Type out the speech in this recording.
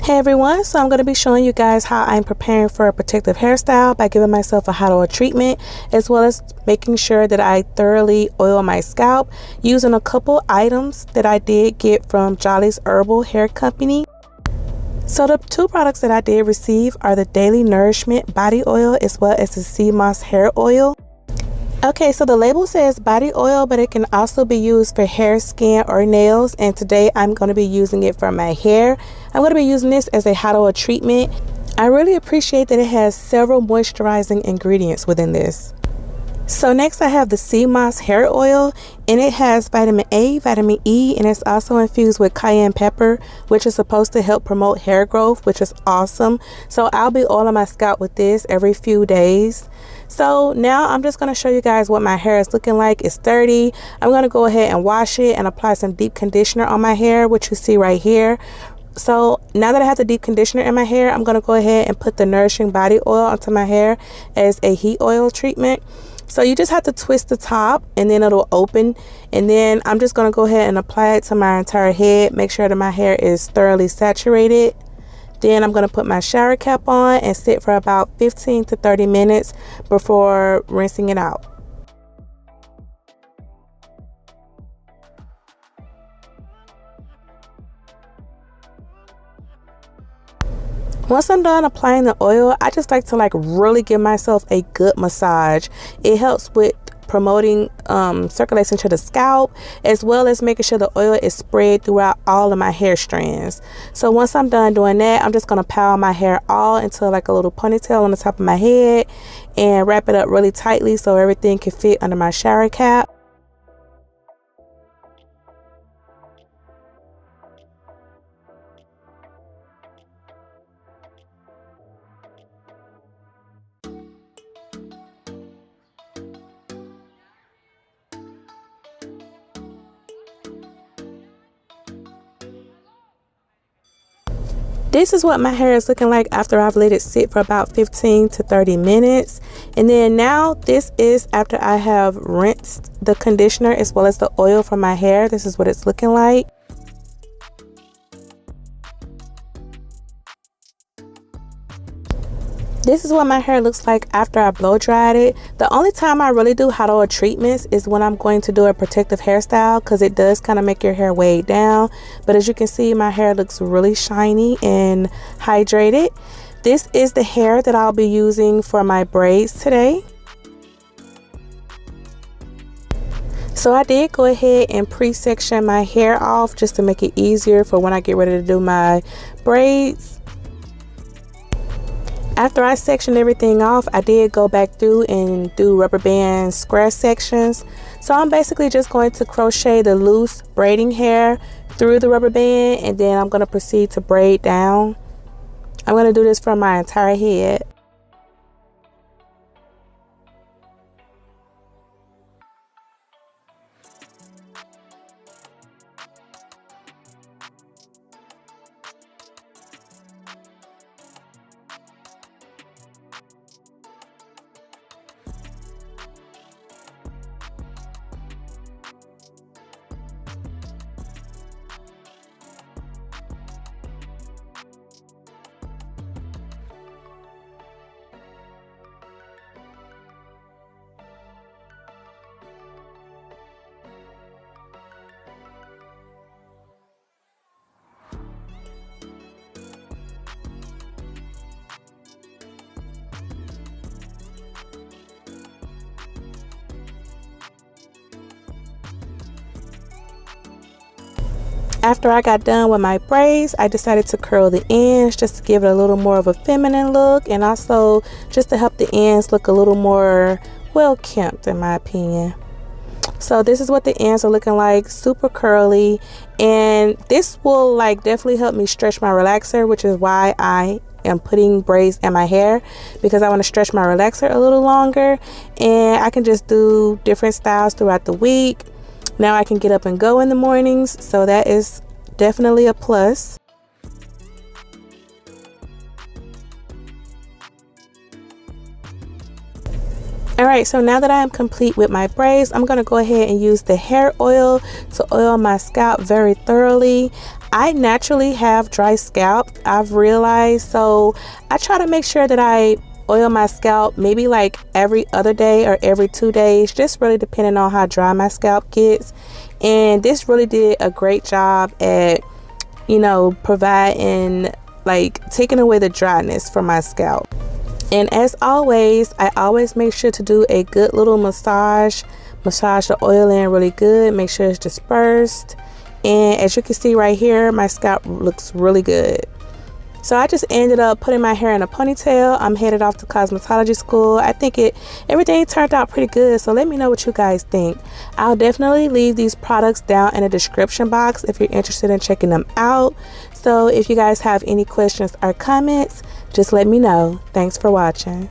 Hey everyone, so I'm going to be showing you guys how I'm preparing for a protective hairstyle by giving myself a hot oil treatment, as well as making sure that I thoroughly oil my scalp using a couple items that I did get from Jolly's Herbal Hair Company. So the two products that I did receive are the Daily Nourishment Body Oil as well as the Sea Moss Hair Oil. Okay, so the label says body oil, but it can also be used for hair, skin, or nails. And today I'm going to be using it for my hair. I'm going to be using this as a hot oil treatment. I really appreciate that it has several moisturizing ingredients within this. So next I have the Sea Moss Hair Oil, and it has vitamin A, vitamin E, and it's also infused with cayenne pepper, which is supposed to help promote hair growth, which is awesome. So I'll be oiling my scalp with this every few days. So now I'm just going to show you guys what my hair is looking like. It's sturdy. I'm going to go ahead and wash it and apply some deep conditioner on my hair, which you see right here. So now that I have the deep conditioner in my hair, I'm going to go ahead and put the Nourishing body oil onto my hair as a heat oil treatment. So you just have to twist the top and then it'll open, and then I'm just going to go ahead and apply it to my entire head. Make sure that my hair is thoroughly saturated. Then I'm going to put my shower cap on and sit for about 15 to 30 minutes before rinsing it out. Once I'm done applying the oil, I just like to really give myself a good massage. It helps with promoting circulation to the scalp, as well as making sure the oil is spread throughout all of my hair strands. So once I'm done doing that, I'm just going to pile my hair all into like a little ponytail on the top of my head and wrap it up really tightly so everything can fit under my shower cap. This is what my hair is looking like after I've let it sit for about 15 to 30 minutes. And then now this is after I have rinsed the conditioner as well as the oil from my hair. This is what it's looking like. This is what my hair looks like after I blow dried it. The only time I really do hot oil treatments is when I'm going to do a protective hairstyle, because it does kind of make your hair weighed down. But as you can see, my hair looks really shiny and hydrated. This is the hair that I'll be using for my braids today. So I did go ahead and pre-section my hair off just to make it easier for when I get ready to do my braids. After I sectioned everything off, I did go back through and do rubber band square sections. So I'm basically just going to crochet the loose braiding hair through the rubber band, and then I'm going to proceed to braid down. I'm going to do this for my entire head. After I got done with my braids, I decided to curl the ends just to give it a little more of a feminine look, and also just to help the ends look a little more well kempt, in my opinion. So this is what the ends are looking like, super curly, and this will definitely help me stretch my relaxer, which is why I am putting braids in my hair, because I want to stretch my relaxer a little longer, and I can just do different styles throughout the week. Now I can get up and go in the mornings, so that is definitely a plus. Alright, so now that I am complete with my braids, I'm going to go ahead and use the hair oil to oil my scalp very thoroughly. I naturally have dry scalp, I've realized, so I try to make sure that I oil my scalp maybe like every other day or every 2 days, just really depending on how dry my scalp gets. And this really did a great job at, you know, providing, like, taking away the dryness from my scalp. And as always, I always make sure to do a good little massage the oil in really good, make sure it's dispersed. And as you can see right here, my scalp looks really good. So I just ended up putting my hair in a ponytail. I'm headed off to cosmetology school. I think everything turned out pretty good, so let me know what you guys think. I'll definitely leave these products down in the description box if you're interested in checking them out. So if you guys have any questions or comments, just let me know. Thanks for watching.